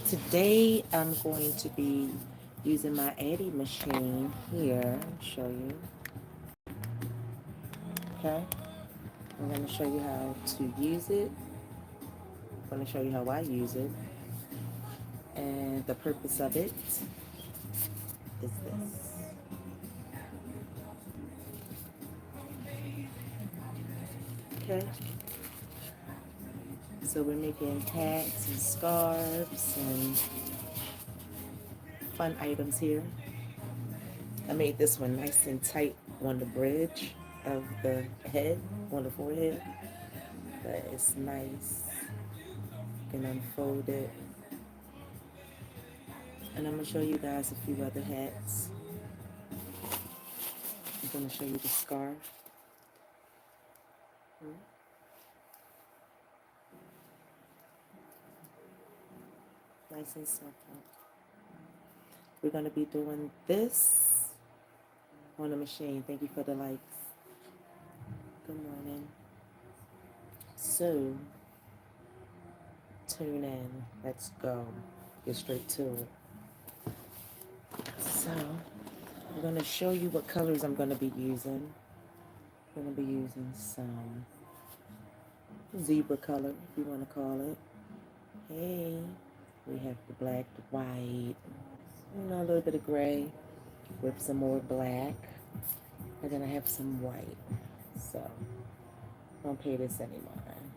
Today I'm going to be using my addi machine here. I'll show you. Okay, I'm going to show you how to use it. I'm going to show you how I use it, and the purpose of it is this. Okay, so we're making hats and scarves and fun items here. I made this one nice and tight on the bridge of the head, on the forehead, but it's nice. You can unfold it. And I'm going to show you guys a few other hats. I'm going to show you the scarf. Nice and simple. We're going to be doing this on the machine. Thank you for the likes. Good morning. So, tune in. Let's go. Get straight to it. So, I'm going to show you what colors I'm going to be using. I'm going to be using some zebra color, if you want to call it. Hey, we have the black, the white, a little bit of gray with some more black. And then I have some white. So, don't pay this any mind.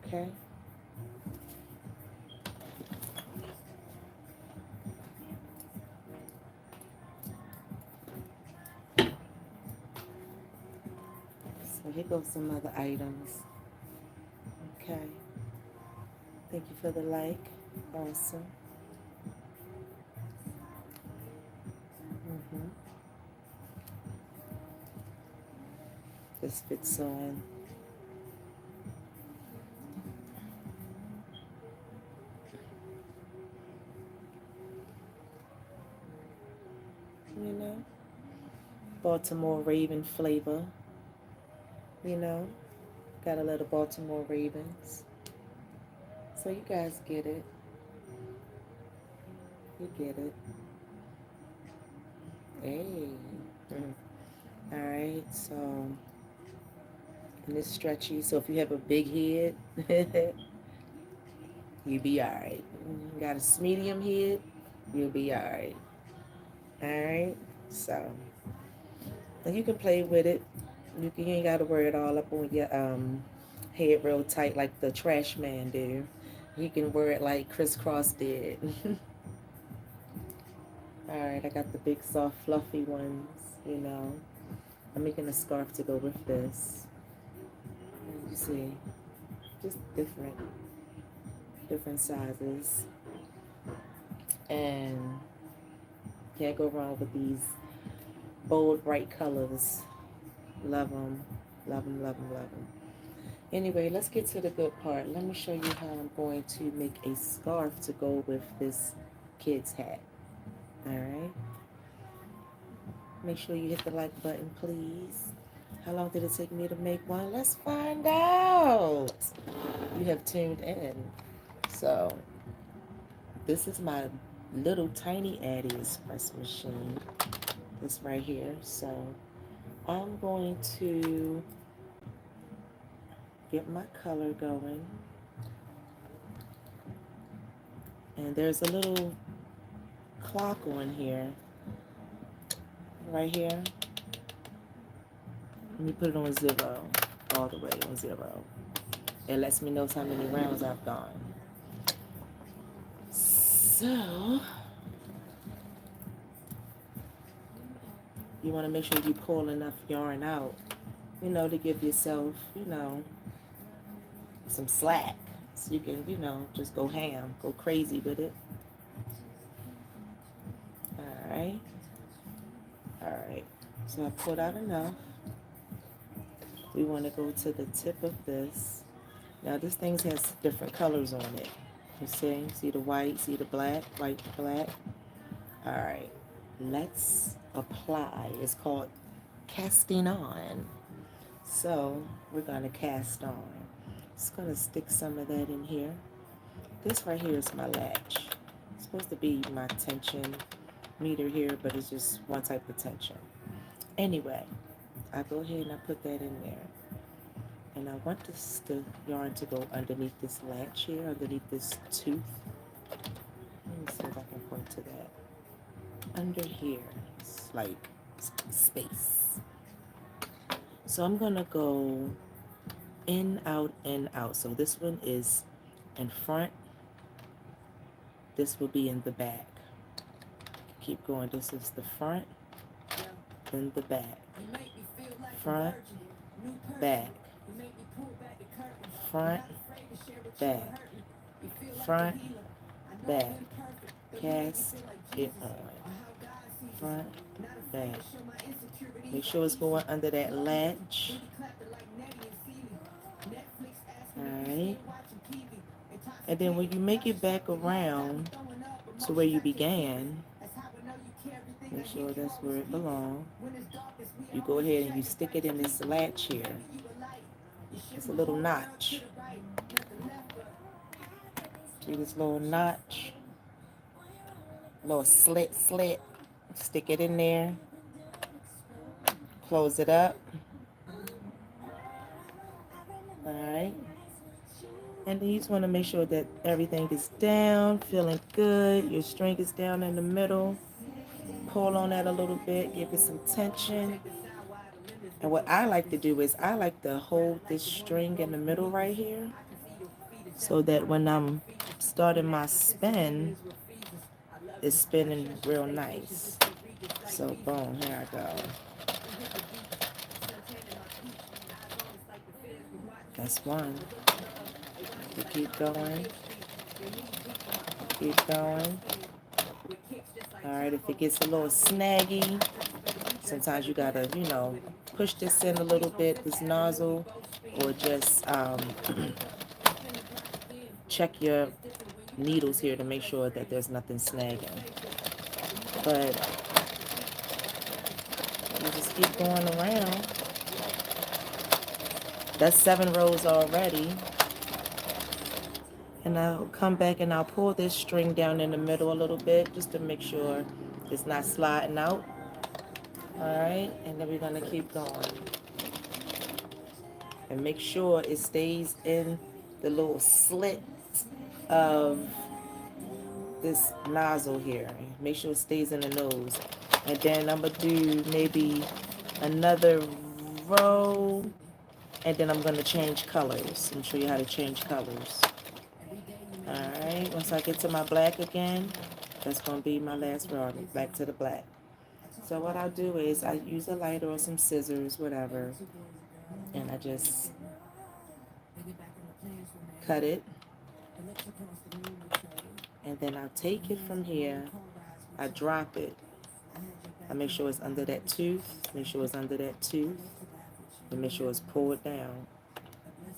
Okay? So here goes some other items. Okay. Thank you for the like. Awesome. This fits on. Baltimore Raven flavor. Got a little Baltimore Ravens. So you guys get it. You get it. Hey. Alright, so and it's stretchy, so if you have a big head, you'll be alright. Got a medium head, you'll be alright. Alright, so and you can play with it. You ain't gotta wear it all up on your head real tight like the trash man do. You can wear it like Crisscross did. Alright, I got the big soft fluffy ones, I'm making a scarf to go with this. You see, just different sizes. And can't go wrong with these bold, bright colors. Love them, love them, love them, love them. Anyway, let's get to the good part. Let me show you how I'm going to make a scarf to go with this kid's hat. Alright? Make sure you hit the like button, please. How long did it take me to make one? Let's find out. You have tuned in. So, this is my little tiny Addi Express machine. This right here. So, I'm going to get my color going. And there's a little clock on here. Right here. Let me put it on 0. All the way on 0. It lets me know how many rounds I've gone. So, you want to make sure you pull enough yarn out, to give yourself, some slack. So you can, just go ham, go crazy with it. Alright. Alright. So I pulled out enough. We want to go to the tip of this. Now this thing has different colors on it. You see the white, see the black, white, black. Alright. Let's apply. It's called casting on. So we're going to cast on. Just going to stick some of that in here. This right here is my latch. It's supposed to be my tension meter here, but it's just one type of tension. Anyway, I go ahead and I put that in there. And I want the yarn to go underneath this latch here, underneath this tooth. Let me see if I can point to that. Under here, it's like space. So I'm gonna go in, out, in, out. So this one is in front. This will be in the back. Keep going. This is the front, then the back. Front, back. Front, back. Front, back. Cast it on. Front, back. Make sure it's going under that latch. Alright. And then when you make it back around to where you began, make sure that's where it belongs. You go ahead and you stick it in this latch here. It's a little notch. See this little notch? Little slit. Stick it in there. Close it up. Alright. And then you just want to make sure that everything is down, feeling good. Your string is down in the middle. Pull on that a little bit, give it some tension. And what I like to do is I like to hold this string in the middle right here so that when I'm starting my spin, it's spinning real nice. So boom, here I go. That's one. You keep going. Keep going. Alright, if it gets a little snaggy, sometimes you gotta, push this in a little bit, this nozzle, or just check your needles here to make sure that there's nothing snagging. But you just keep going around. That's 7 rows already. And I'll come back and I'll pull this string down in the middle a little bit just to make sure it's not sliding out. Alright, and then we're going to keep going. And make sure it stays in the little slit of this nozzle here. Make sure it stays in the nose. And then I'm going to do maybe another row. And then I'm going to change colors. I'm show you how to change colors. Alright, once I get to my black again, that's going to be my last row. Back to the black. So what I'll do is I use a lighter or some scissors, whatever. And I just cut it. And then I'll take it from here. I drop it. I make sure it's under that tooth. Make sure it's under that tooth. And make sure it's pulled down.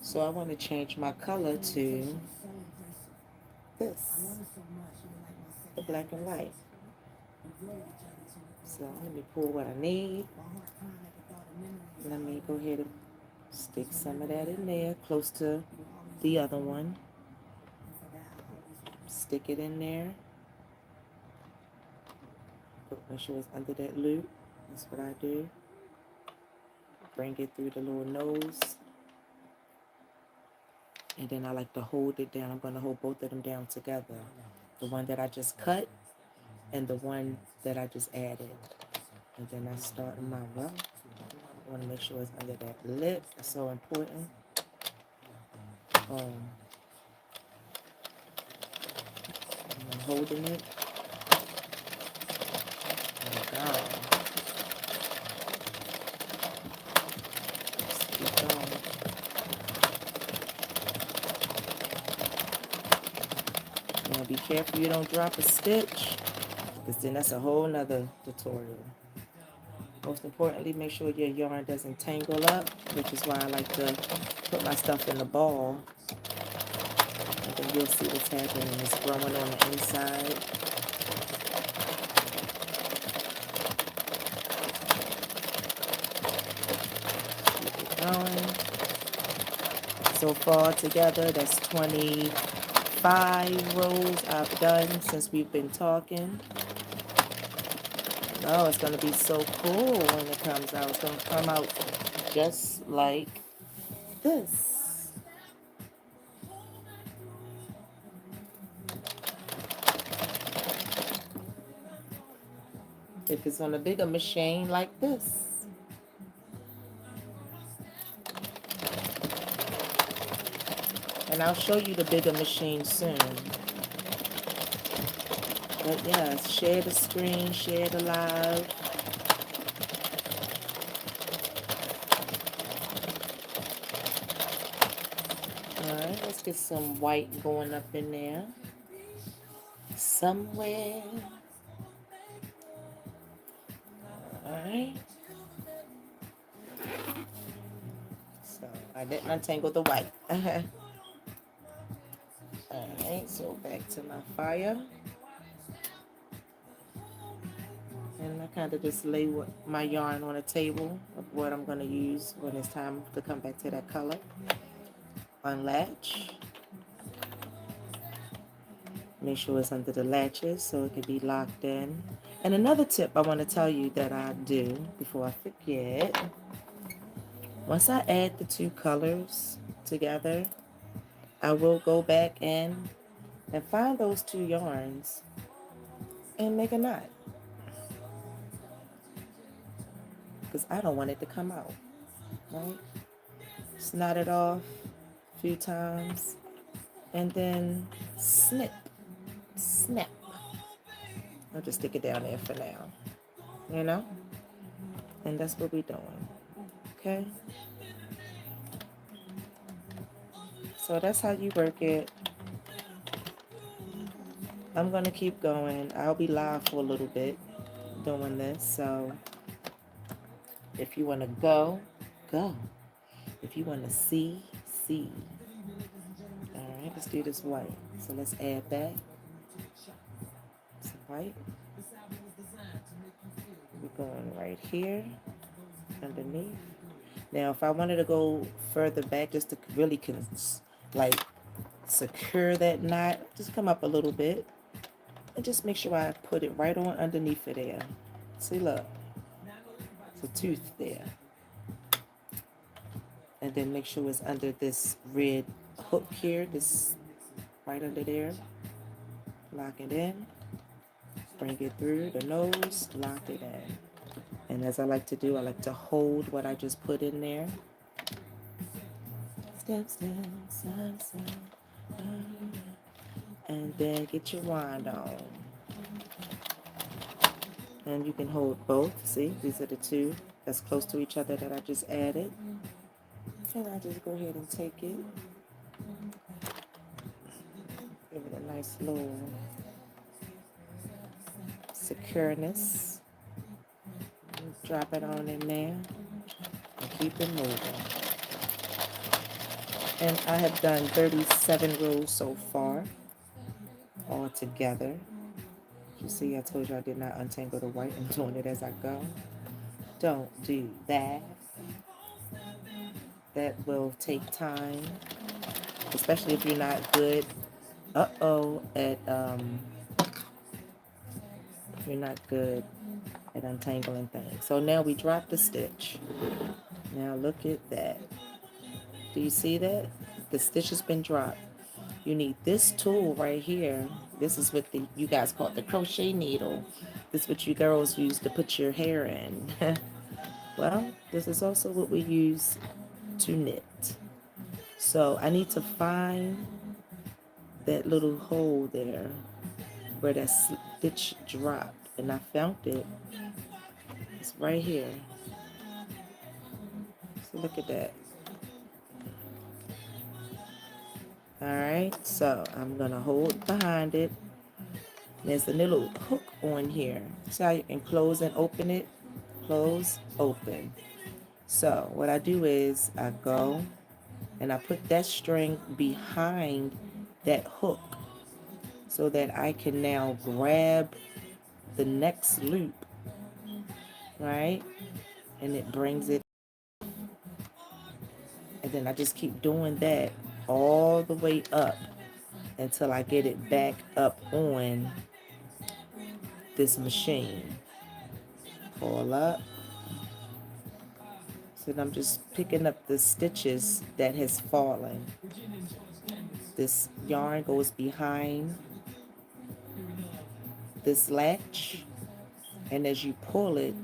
So I want to change my color to this, the black and white. So let me pull what I need. Let me go ahead and stick some of that in there, close to the other one. Stick it in there. Make sure it's under that loop. That's what I do. Bring it through the little nose. And then I like to hold it down. I'm going to hold both of them down together. The one that I just cut and the one that I just added. And then I start my row. I want to make sure it's under that lip. That's so important. I'm holding it. Oh God. Just keep going. Now be careful you don't drop a stitch, because then that's a whole nother tutorial. Most importantly, make sure your yarn doesn't tangle up, which is why I like to put my stuff in the ball. And then you'll see what's happening. It's growing on the inside. Keep it going. So far together, that's 24 5 rows I've done since we've been talking. Oh, it's going to be so cool when it comes out. It's going to come out just like this. If it's on a bigger machine like this. And I'll show you the bigger machine soon. But yeah, share the screen, share the live. Alright, let's get some white going up in there. Somewhere. Alright. So I didn't untangle the white. Alright, so back to my fire. And I kind of just lay my yarn on a table of what I'm going to use when it's time to come back to that color. Unlatch. Make sure it's under the latches so it can be locked in. And another tip I want to tell you that I do before I forget. Once I add the 2 colors together, I will go back in and find those 2 yarns and make a knot. Because I don't want it to come out, right? Just knot it off a few times and then snip. I'll just stick it down there for now, you know? And that's what we're doing, okay? So that's how you work it. I'm going to keep going. I'll be live for a little bit doing this, so if you want to go, go. If you want to see. All right, let's do this white. So let's add that. Some white. We're going right here underneath. Now, if I wanted to go further back just to really secure that knot, just come up a little bit and just make sure I put it right on underneath it there. See, look. It's a tooth there. And then make sure it's under this red hook here, this right under there. Lock it in. Bring it through the nose, lock it in. And as I like to do, I like to hold what I just put in there. Step, side. And then get your wand on. And you can hold both. See, these are the 2 that's close to each other that I just added. And I just go ahead and take it. Give it a nice little secureness. Drop it on in there and keep it moving. And I have done 37 rows so far all together. You see, I told you I did not untangle the white. I'm doing it as I go. Don't do that. That will take time, especially if you're not good. If you're not good at untangling things. So now we drop the stitch. Now look at that. Do you see that? The stitch has been dropped. You need this tool right here. This is what you guys call it the crochet needle. This is what you girls use to put your hair in. Well, this is also what we use to knit. So I need to find that little hole there where that stitch dropped, and I found it. It's right here. So look at that. Alright, so I'm gonna hold behind it. There's a little hook on here. See how you can close and open it? Close, open. So what I do is I go and I put that string behind that hook so that I can now grab the next loop, right? And it brings it. And then I just keep doing that all the way up until I get it back up on this machine. Pull up. So I'm just picking up the stitches that has fallen. This yarn goes behind this latch, and as you pull it,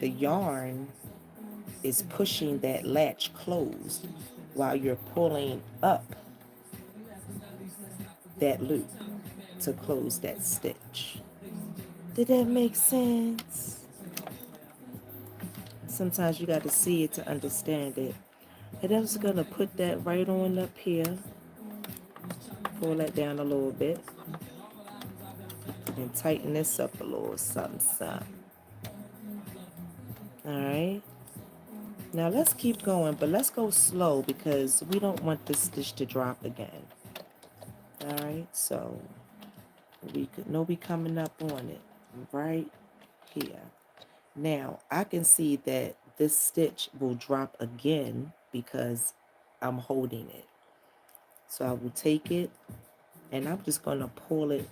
the yarn is pushing that latch closed while you're pulling up that loop to close that stitch. Did that make sense? Sometimes you got to see it to understand it. And I'm just going to put that right on up here. Pull that down a little bit. And tighten this up a little, something. Alright. Now let's keep going, but let's go slow because we don't want this stitch to drop again. Alright, so we could know we coming up on it right here. Now I can see that this stitch will drop again because I'm holding it. So I will take it and I'm just going to pull it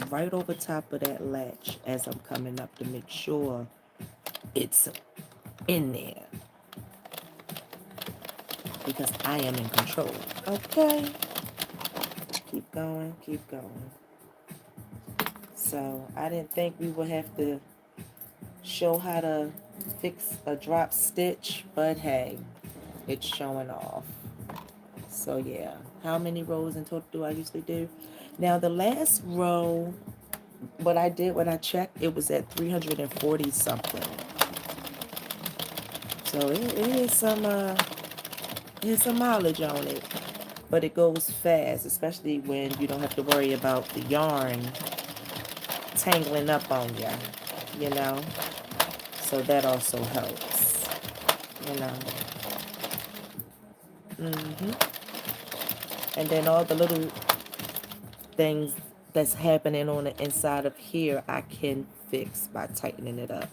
right over top of that latch as I'm coming up to make sure it's in there, because I am in control. Okay, keep going, keep going. So I didn't think we would have to show how to fix a drop stitch, but hey, it's showing off. So yeah, how many rows in total do I usually do? Now the last row, what I did when I checked, it was at 340 something. So it is some mileage on it, but it goes fast, especially when you don't have to worry about the yarn tangling up on you, you know. So that also helps, you know. And then all the little things that's happening on the inside of here, I can fix by tightening it up.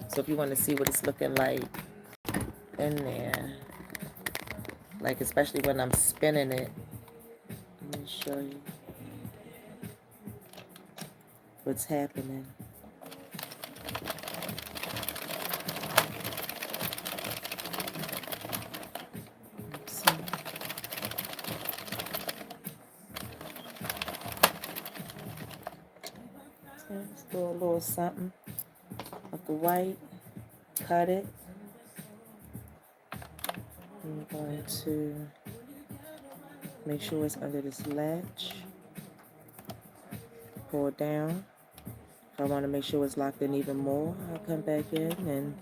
So if you want to see what it's looking like in there, like especially when I'm spinning it, let me show you what's happening. Let's do a little something of the white, cut it. I'm going to make sure it's under this latch. Pull it down. If I want to make sure it's locked in even more, I'll come back in and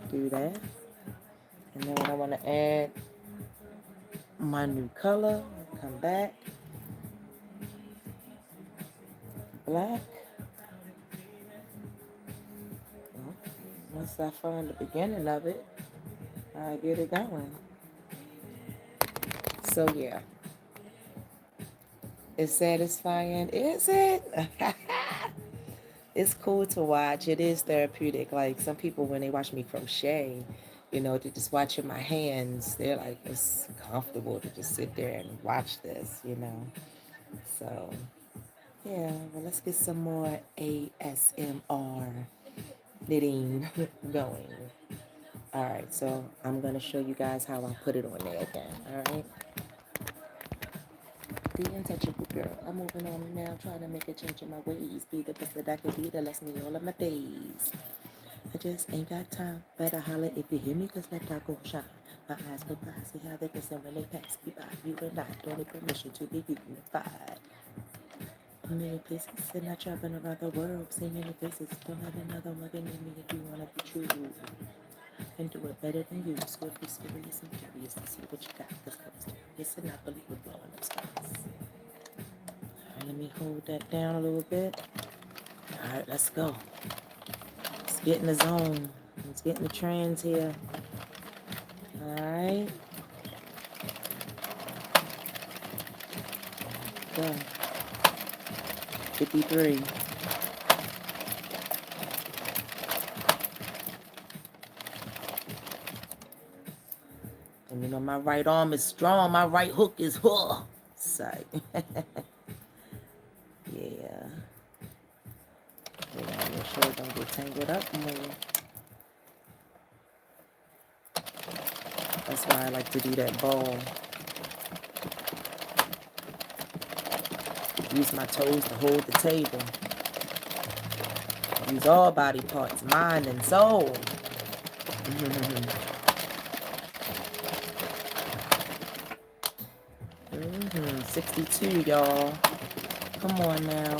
do that. And then when I want to add my new color, come back. Black. Well, once I find the beginning of it, I get it going. So yeah. It's satisfying, is it? It's cool to watch. It is therapeutic. Like some people, when they watch me crochet, you know, they're just watching my hands. They're like, it's comfortable to just sit there and watch this, you know. So, yeah, well, let's get some more ASMR knitting going. All right, so I'm going to show you guys how I put it on there again, all right? The untouchable girl. I'm moving on now, trying to make a change in my ways. Be the best that I can be, that lets me all of my days. I just ain't got time. Better holler if you hear me, cause let that go shine. My eyes go by, see how they listen when they pass me by. You and I don't need permission to be unified. Many places, and I traveling around the world, seeing many places. Don't have another one than me if you wanna be true. And do it better than you. So if you're serious and curious to see what you got, this comes yes, and I believe we're blowing up stars. Alright, let me hold that down a little bit. Alright, let's go. Let's get in the zone. Let's get in the trends here. Alright. Go. 53. And you know my right arm is strong. My right hook is website. Yeah. Make sure it don't get tangled up more. That's why I like to do that ball. Use my toes to hold the table. Use all body parts, mind and soul. 62, y'all. Come on now.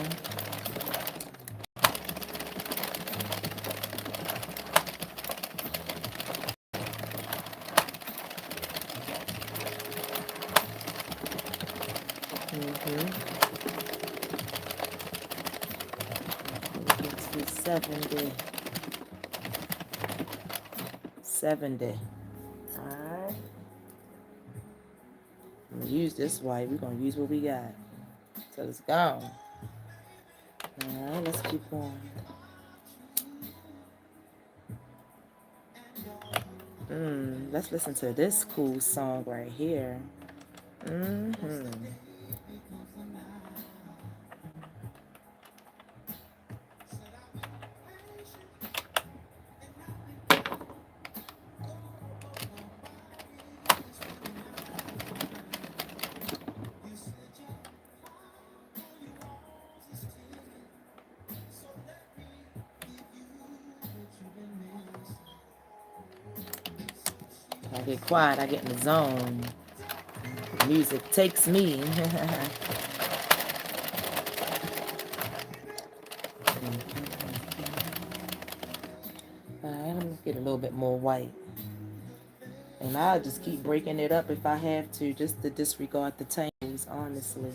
It's the 70. 70. Alright. I'm gonna use this white. We're gonna use what we got. So it's gone. Alright, let's keep going. Let's listen to this cool song right here. I get quiet, I get in the zone. Music takes me. Alright, I'm gonna get a little bit more white. And I'll just keep breaking it up if I have to, just to disregard the tangles, honestly.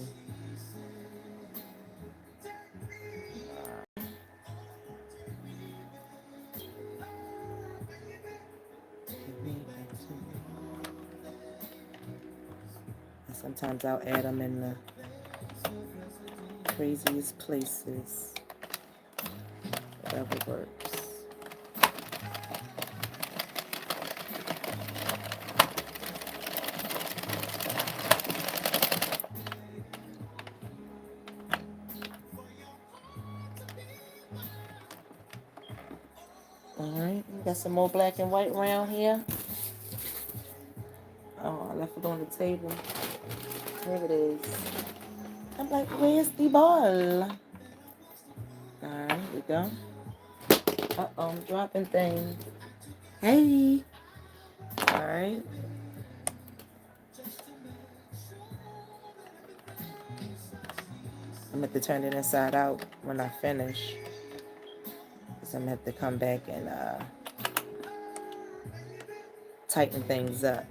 And sometimes I'll add them in the craziest places. Whatever works. Alright, got some more black and white around here. Oh, I left it on the table. There it is. I'm like, where's the ball? Alright, here we go. Uh-oh, I'm dropping things. Hey! Alright. I'm going to have to turn it inside out when I finish. Because I'm going to have to come back and tighten things up.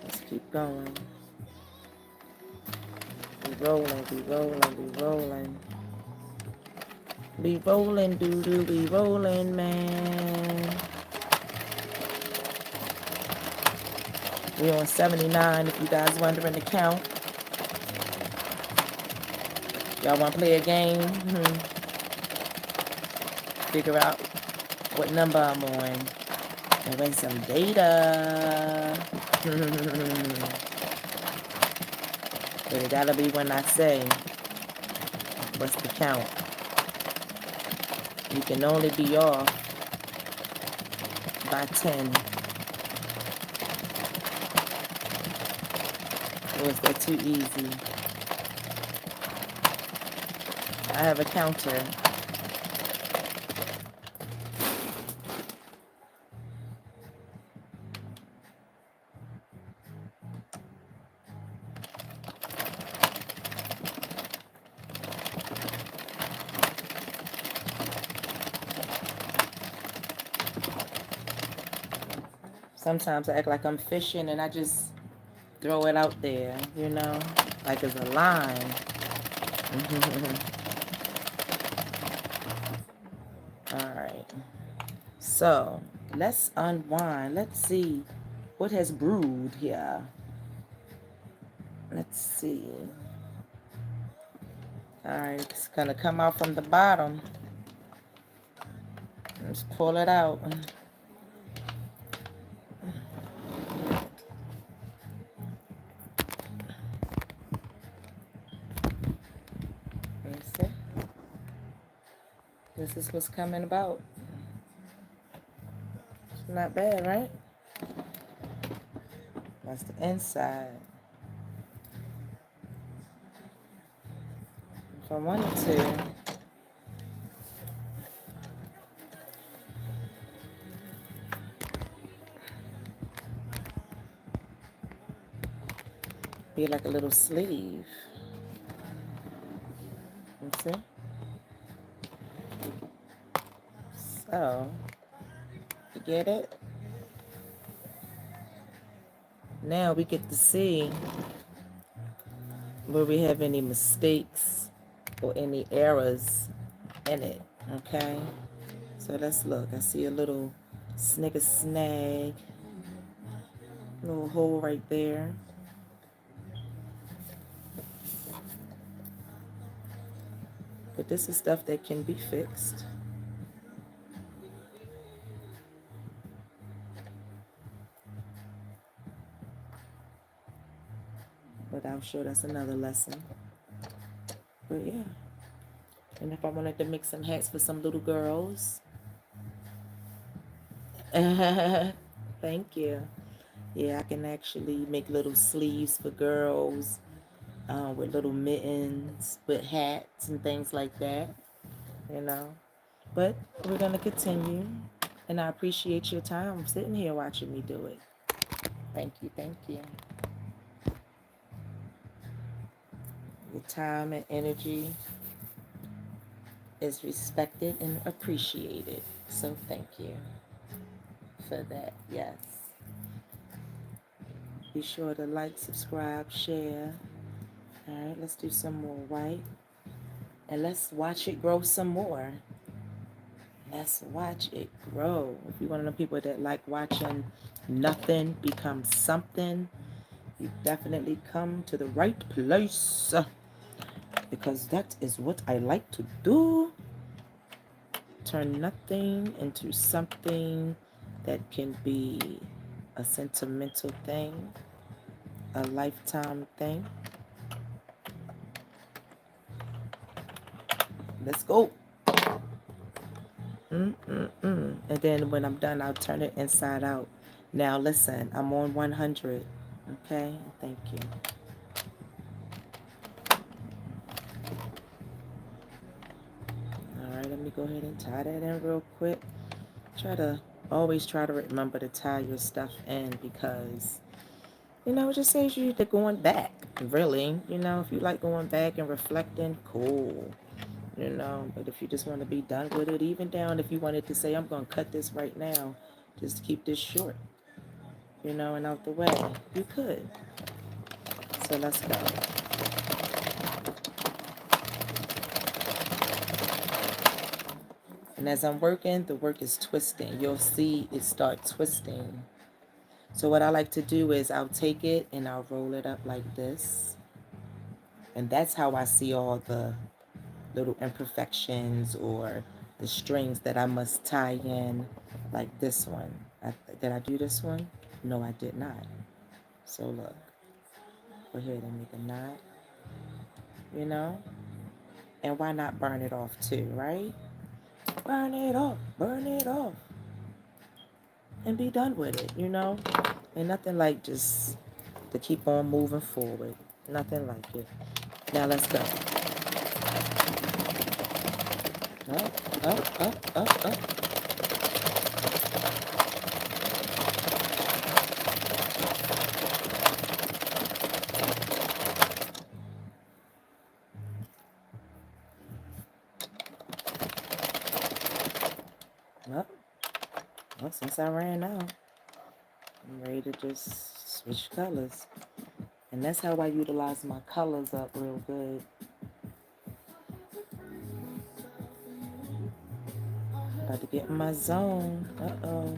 Let's keep going. Be rolling, be rolling, be rolling. Be rolling, doo-doo, be rolling, man. We're on 79, if you guys wondering the count. Y'all want to play a game? Figure out what number I'm on. And win some data. But it gotta be when I say, what's the count? You can only be off by 10. Or is that too easy? I have a counter. Sometimes I act like I'm fishing and I just throw it out there, you know, like it's a line. Alright. So, let's unwind. Let's see what has brewed here. Let's see. Alright, it's gonna come out from the bottom. Let's pull it out. This is what's coming about. It's not bad, right? That's the inside. If I wanted to, be like a little sleeve. You see? So, you get it? Now we get to see where we have any mistakes or any errors in it, okay? So let's look. I see a little snag, little hole right there. But this is stuff that can be fixed. But I'm sure that's another lesson. But yeah. And if I wanted to make some hats for some little girls. Thank you. Yeah, I can actually make little sleeves for girls with little mittens, with hats and things like that, you know. But we're going to continue. And I appreciate your time sitting here watching me do it. Thank you, thank you. Your time and energy is respected and appreciated. So thank you for that. Yes. Be sure to like, subscribe, share. All right, let's do some more white. And let's watch it grow some more. Let's watch it grow. If you're one of the people that like watching nothing become something, you definitely come to the right place. Because that is what I like to do. Turn nothing into something that can be a sentimental thing, a lifetime thing. Let's go. And then when I'm done, I'll turn it inside out. Now listen, I'm on 100. Okay, thank you. All right, let me go ahead and tie that in real quick. Always try to remember to tie your stuff in because, you know, it just saves you to going back, really. You know, if you like going back and reflecting, cool. You know, but if you just want to be done with it, even down if you wanted to say, I'm going to cut this right now, just keep this short, you know, and out the way, you could. So let's go. And as I'm working, the work is twisting. You'll see it start twisting. So what I like to do is I'll take it and I'll roll it up like this. And that's how I see all the little imperfections or the strings that I must tie in, like this one. Did I do this one? No, I did not. So look, go ahead and make a knot, you know? And why not burn it off too, right? Burn it off, and be done with it, you know? And nothing like just to keep on moving forward. Nothing like it. Now let's go. Up, up, up, up, up. Well, since I ran out, I'm ready to just switch colors. And that's how I utilize my colors up real good. About to get in my zone. Uh-oh.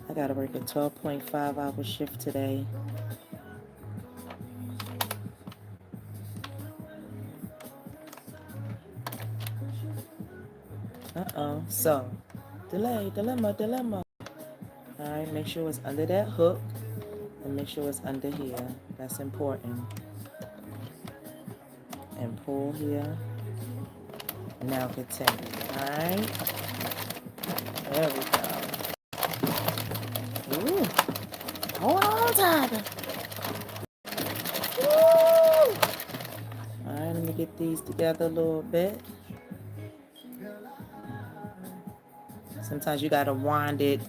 I gotta work a 12.5-hour shift today. Uh-oh. So, dilemma. Alright, make sure it's under that hook. And make sure it's under here. That's important. And pull here. Now continue. Alright. There we go. Ooh. Hold on, Tiger. Woo! Alright, let me get these together a little bit. Sometimes you gotta wind it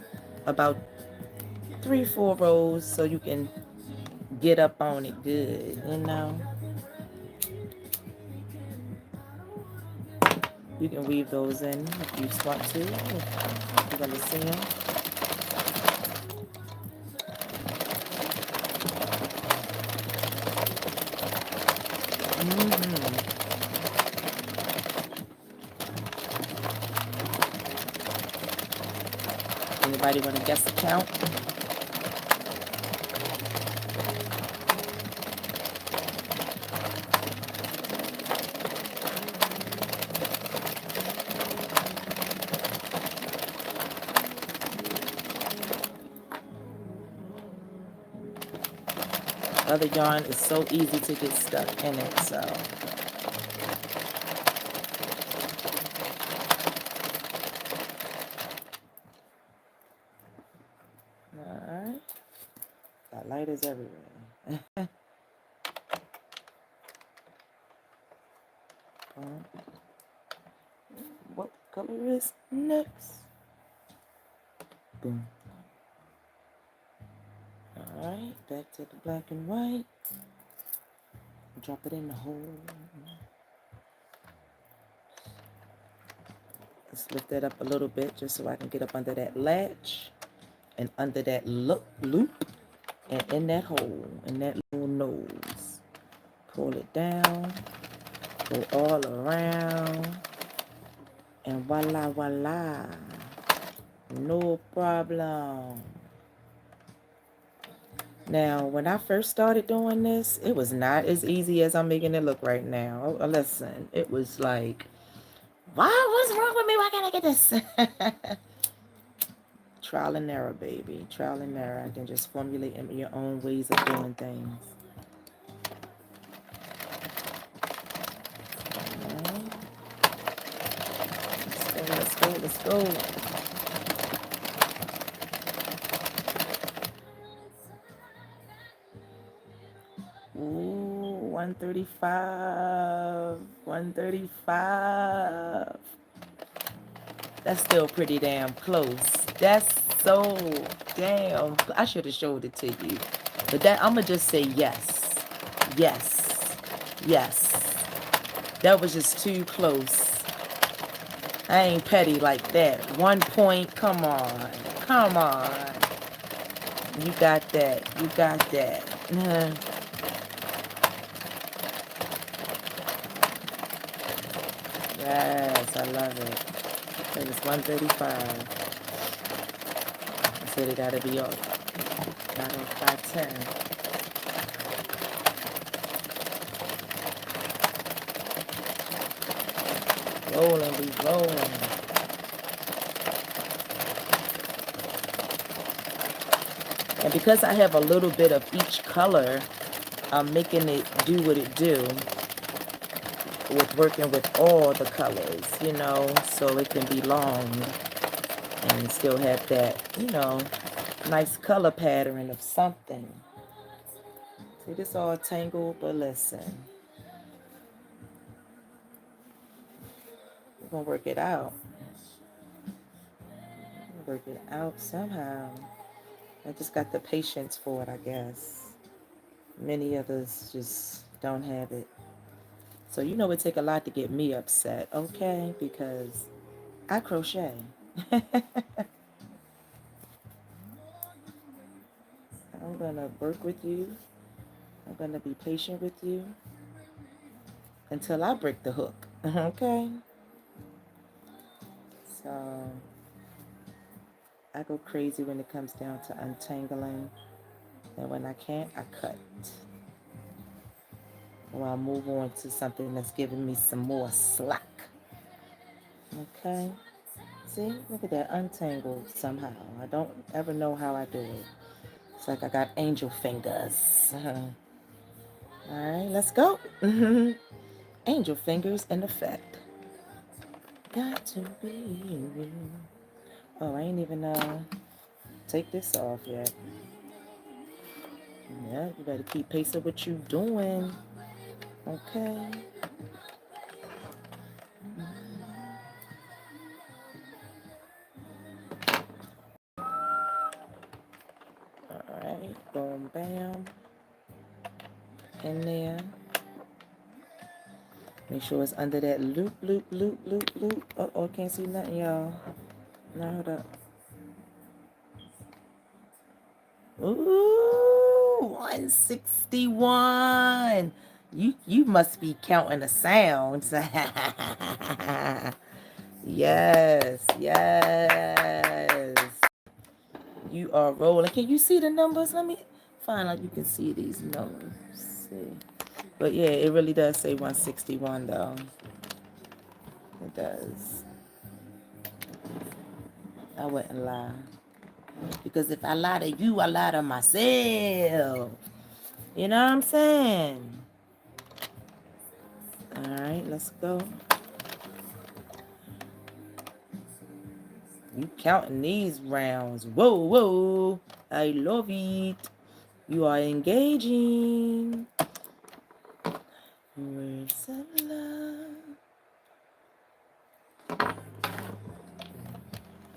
about 3-4 rows so you can get up on it good, you know. You can weave those in if you want to. You're gonna see them. Anybody want to guess the count? Other yarn is so easy to get stuck in it, so. Alright. Got lighters everywhere. What color is next? Boom. Alright, back to the black and white. Drop it in the hole. Let's lift that up a little bit just so I can get up under that latch and under that loop and in that hole, in that little nose. Pull it down, go all around, and voila, voila. No problem. Now, when I first started doing this, it was not as easy as I'm making it look right now. Listen, it was like, what's wrong with me? Why can't I get this? Trial and error, baby. Trial and error. And then just formulate your own ways of doing things. Right. Let's go, let's go, let's go. Ooh, 135. 135. That's still pretty damn close. That's so damn. I should have showed it to you. But that, I'm going to just say yes. Yes. Yes. That was just too close. I ain't petty like that. 1 point. Come on. Come on. You got that. You got that. Yes, I love it. And it's 135. I said it gotta be off. Not off by 10. Rolling, we rolling. And because I have a little bit of each color, I'm making it do what it do with working with all the colors, you know, so it can be long and still have that, you know, nice color pattern of something. See, this all tangled, but listen. We're going to work it out. Work it out somehow. I just got the patience for it, I guess. Many others just don't have it. So you know it take a lot to get me upset, okay? Because I crochet. I'm going to work with you. I'm going to be patient with you until I break the hook, okay? So I go crazy when it comes down to untangling. And when I can't, I cut. Or I'll move on to something that's giving me some more slack. Okay? See? Look at that. Untangled somehow. I don't ever know how I do it. It's like I got angel fingers. All right, let's go. Angel fingers in effect. Got to be you. Oh, I ain't even take this off yet. Yeah, you better keep pace of what you doing. Okay. Alright, boom, bam. In there. Make sure it's under that loop, loop, loop, loop, loop. Oh, can't see nothing, y'all. No, hold up. Ooh, 161. You must be counting the sounds. Yes, yes. You are rolling. Can you see the numbers? Let me find out you can see these numbers. See. But yeah, it really does say 161 though. It does. I wouldn't lie. Because if I lie to you, I lie to myself. You know what I'm saying? Alright, let's go. You counting these rounds. Whoa, whoa. I love it. You are engaging. Words of love.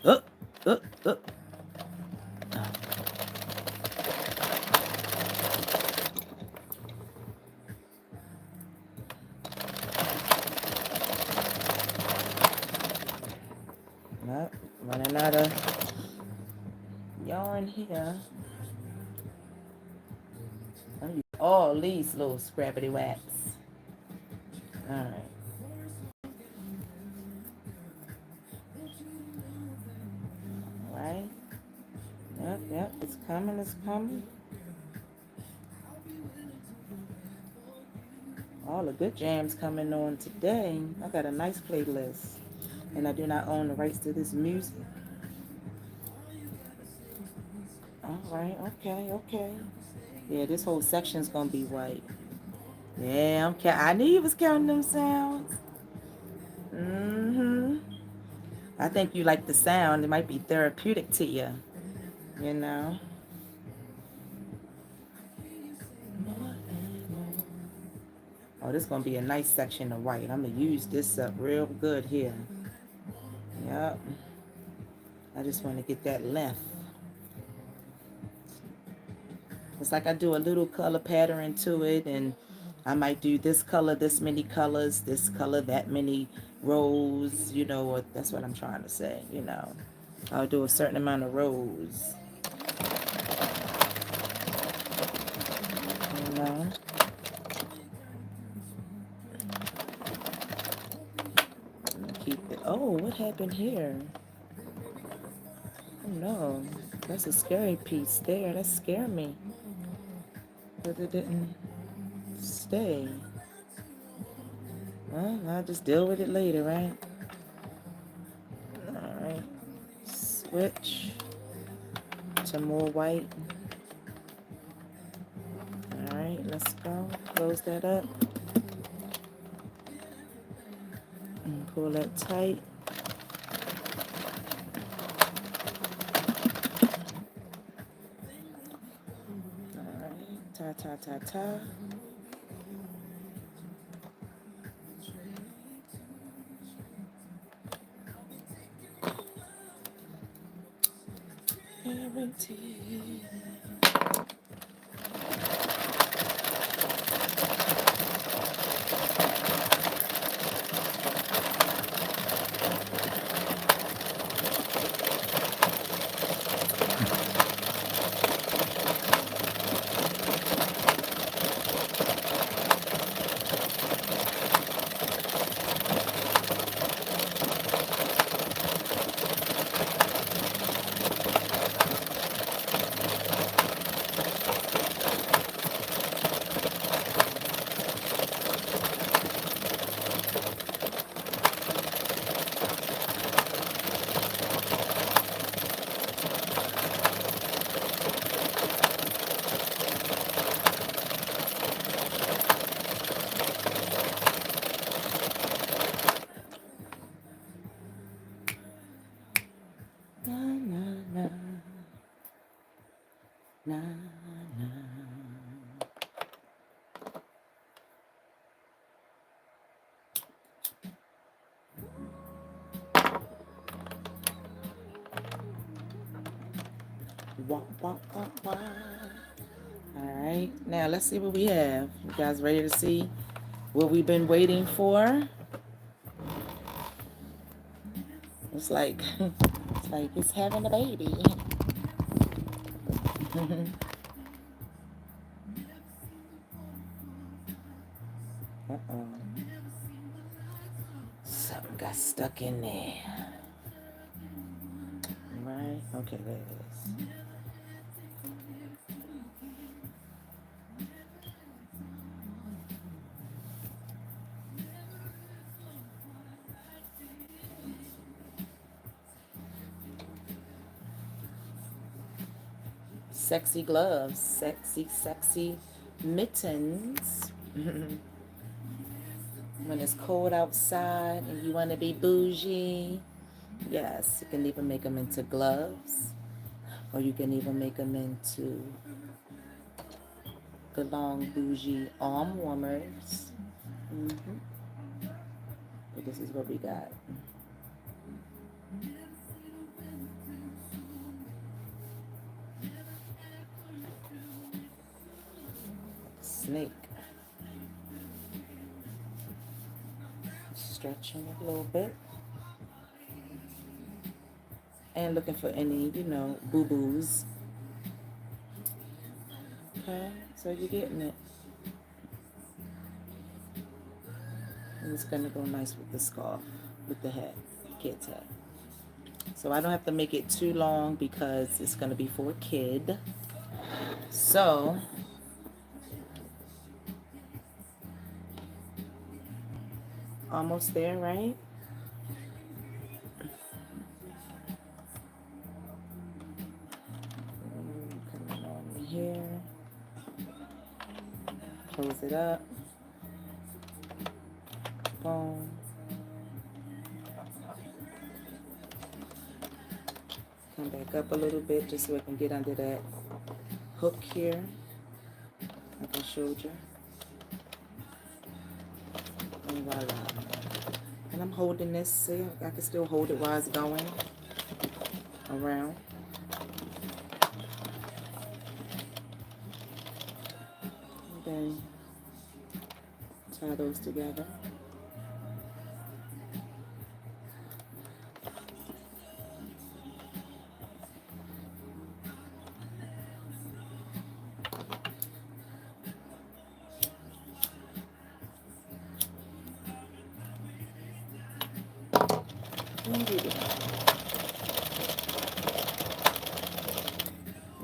Up, up, up. Nope, running out of yarn here. I'm using all these little scrappity wax. Alright. Alright. Yep, it's coming, it's coming. All the good jams coming on today. I got a nice playlist. And I do not own the rights to this music. Alright, okay. Yeah, this whole section's gonna be white. Yeah, I knew you was counting them sounds. I think you like the sound. It might be therapeutic to you. You know? Oh, this is going to be a nice section of white. I'm going to use this up real good here. Yep. I just want to get that length. It's like I do a little color pattern to it, and I might do this color, this many colors, this color, that many rows, you know, that's what I'm trying to say, you know. I'll do a certain amount of rows. You know. Keep it. Oh, what happened here? Oh no, that's a scary piece there. That scared me. But it didn't stay. Well, I'll just deal with it later, right? Alright. Switch to more white. Alright, let's go. Close that up. And pull that tight. Alright, ta. Guaranteed. Wah, wah, wah, wah. All right, now let's see what we have. You guys ready to see what we've been waiting for? It's like it's having a baby. Uh-oh. Something got stuck in there. Right? Okay, there it is. Sexy gloves, sexy mittens. When it's cold outside and you want to be bougie, yes, you can even make them into gloves, or you can even make them into the long bougie arm warmers. But this is what we got. Snake. Stretching it a little bit. And looking for any, boo-boos. Okay, so you're getting it. And it's going to go nice with the scarf, with the hat, kid's hat. So I don't have to make it too long because it's going to be for a kid. So almost there, right? Coming on here. Close it up. Boom. Come back up a little bit just so I can get under that hook here, like I showed you. And voila. And I'm holding this, see, I can still hold it while it's going around. And then tie those together.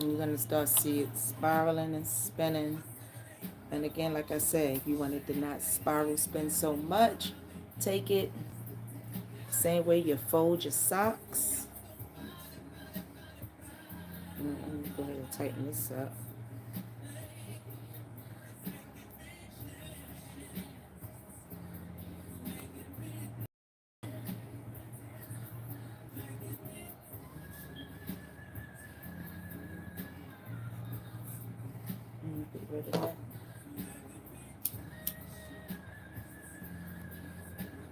And you're going to start see it spiraling and spinning. And again, like I said, if you want it to not spiral spin so much, take it same way you fold your socks. Go ahead and tighten this up. Get rid of that.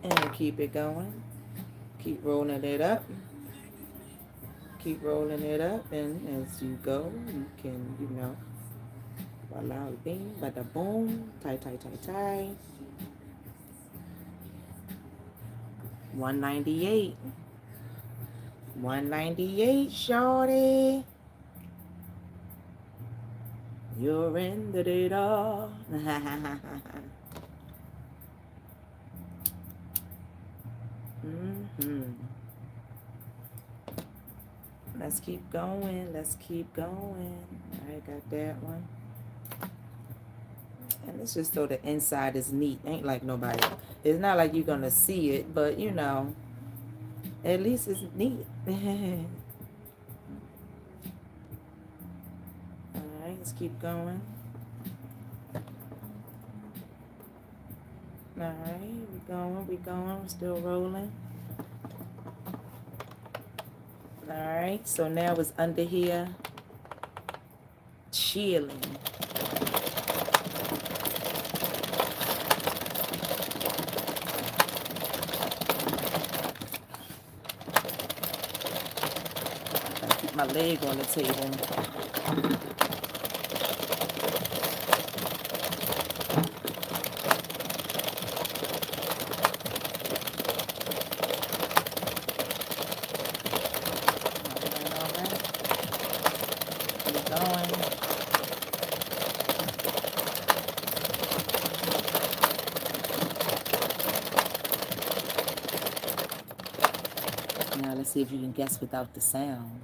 And keep it going. Keep rolling it up. Keep rolling it up, and as you go, you can, voila, bing, bada boom, tie, tie, tie, tie. 198. 198, shorty. You're in the data. Let's keep going. Let's keep going. I got that one. And it's just so the inside is neat. Ain't like nobody. It's not like you're going to see it, but, at least it's neat. Alright, let's keep going. Alright, we're going, still rolling. Alright, so now it's under here, chilling. my leg on the table. All right. Keep going. Now let's see if you can guess without the sound.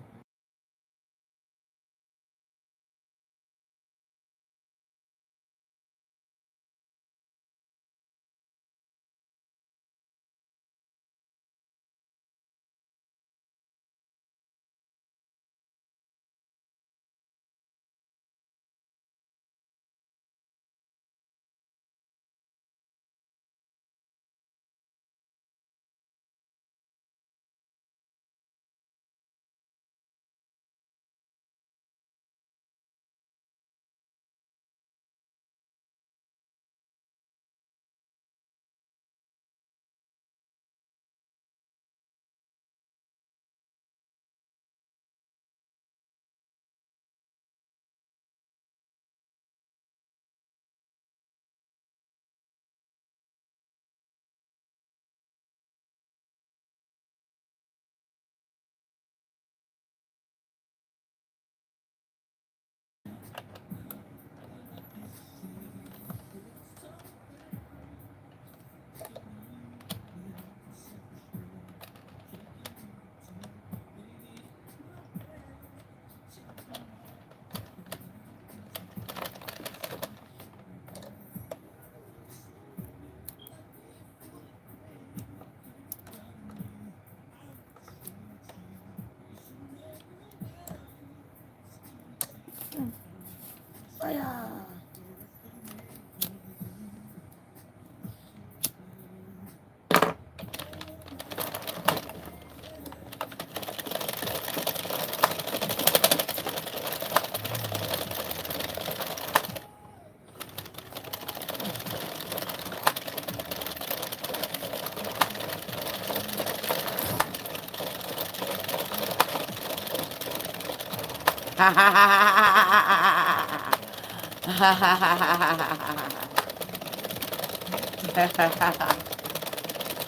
Fire!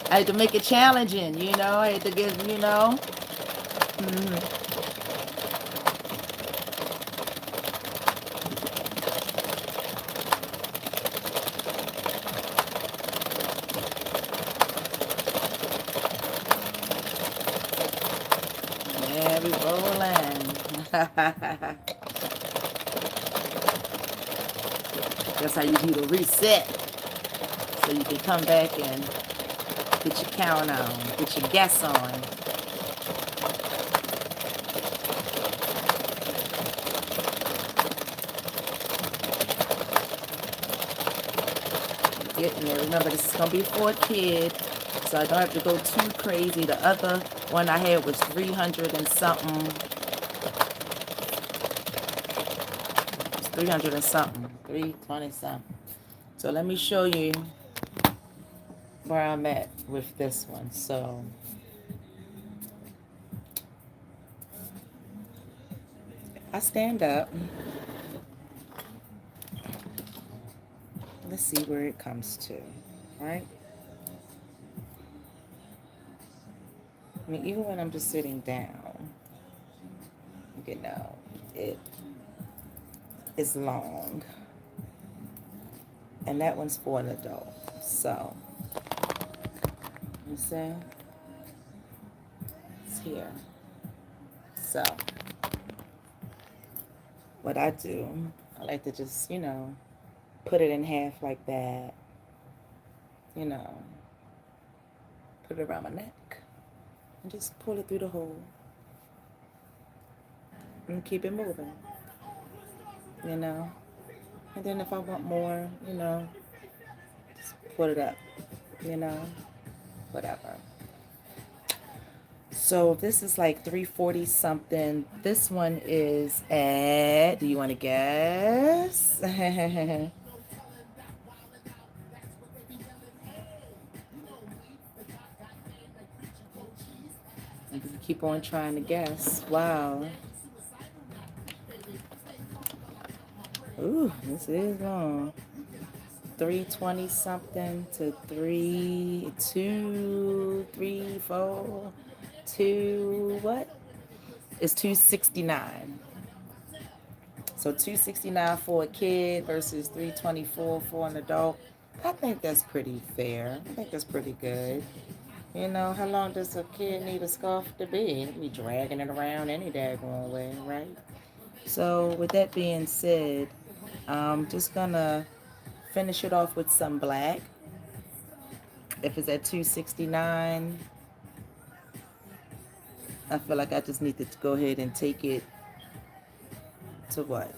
I had to make it challenging, you know. I had to give, you know. Yeah, we rolling. That's how you do the reset. So you can come back and get your count on, get your guess on. Getting there. Remember, this is going to be for a kid, so I don't have to go too crazy. The other one I had was 300 and something. It's 300 and something. 320 something. So let me show you where I'm at with this one. So I stand up. Let's see where it comes to, right? I mean, even when I'm just sitting down, you know, it is long. And that one's for an adult. So, you see? It's here. So, what I do, I like to just, you know, put it in half like that. You know, put it around my neck. And just pull it through the hole. And keep it moving. You know? And then if I want more, you know, just put it up. You know? Whatever. So this is like 340 something. This one is at, do you want to guess? Keep on trying to guess. Wow. Ooh, this is long. 320 something to 3, 2, 3, 4, 2, what? It's 269. So 269 for a kid versus 324 for an adult. I think that's pretty fair. I think that's pretty good. You know, how long does a kid need a scarf to be? He'll be dragging it around any daggone way, right? So with that being said, I'm just gonna finish it off with some black. If it's at 269, I feel like I just need to go ahead and take it to what?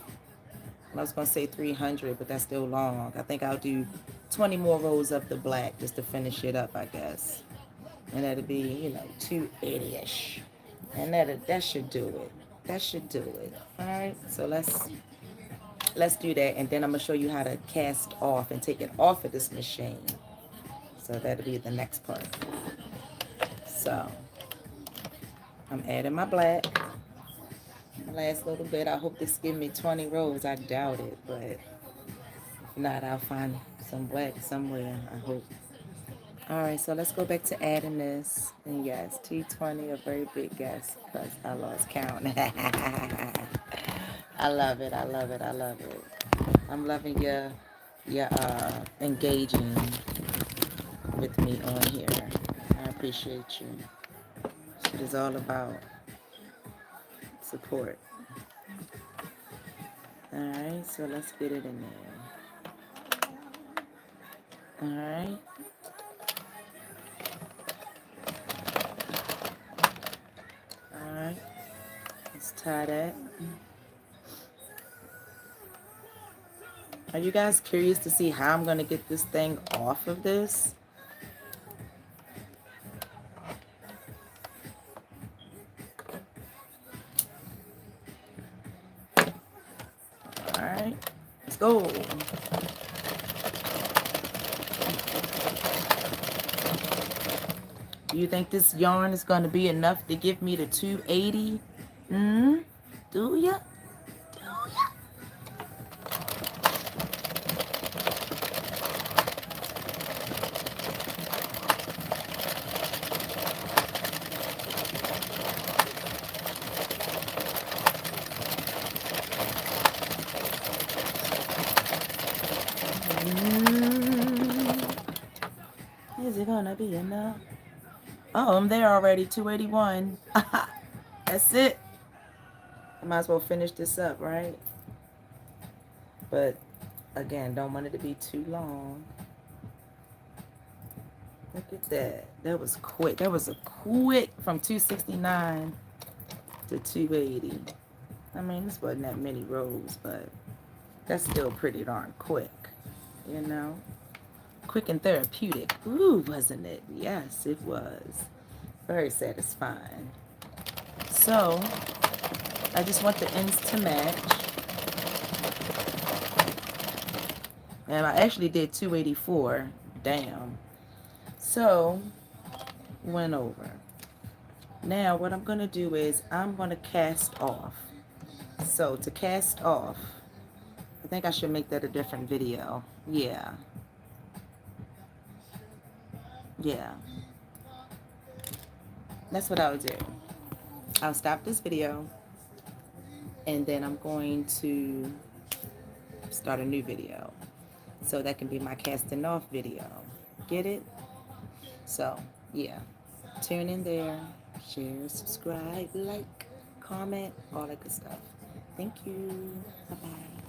I was gonna say 300, but that's still long. I think I'll do 20 more rows of the black just to finish it up, I guess. And that'll be, 280-ish. And that should do it. That should do it. All right. So let's do that, and then I'm gonna show you how to cast off and take it off of this machine. So that'll be the next part. So I'm adding my black. My last little bit. I hope this give me 20 rows. I doubt it, but if not, I'll find some black somewhere. I hope. All right, so let's go back to adding this. And yes, 220, a very big guess because I lost count. I love it. I love it. I love it. I'm loving your engaging with me on here. I appreciate you. It is all about support. All right, so let's get it in there. All right. All right. Let's tie that. Are you guys curious to see how I'm going to get this thing off of this? All right. Let's go. Do you think this yarn is going to be enough to give me the 280? Do ya? Is it gonna be enough? Oh, I'm there already. 281. That's it. I might as well finish this up, right? But again, don't want it to be too long. Look at that. That was quick. That was a quick from 269 to 280. I mean, this wasn't that many rows, but that's still pretty darn quick, you know? Quick and therapeutic. Ooh, wasn't it? Yes, it was. Very satisfying. So, I just want the ends to match. And I actually did 284. Damn. So, went over. Now, what I'm going to do is I'm going to cast off. So, to cast off, I think I should make that a different video. Yeah. Yeah. That's what I'll do. I'll stop this video, and then I'm going to start a new video. So that can be my casting off video. Get it? So, yeah. Tune in there. Share, subscribe, like, comment, all that good stuff. Thank you. Bye-bye.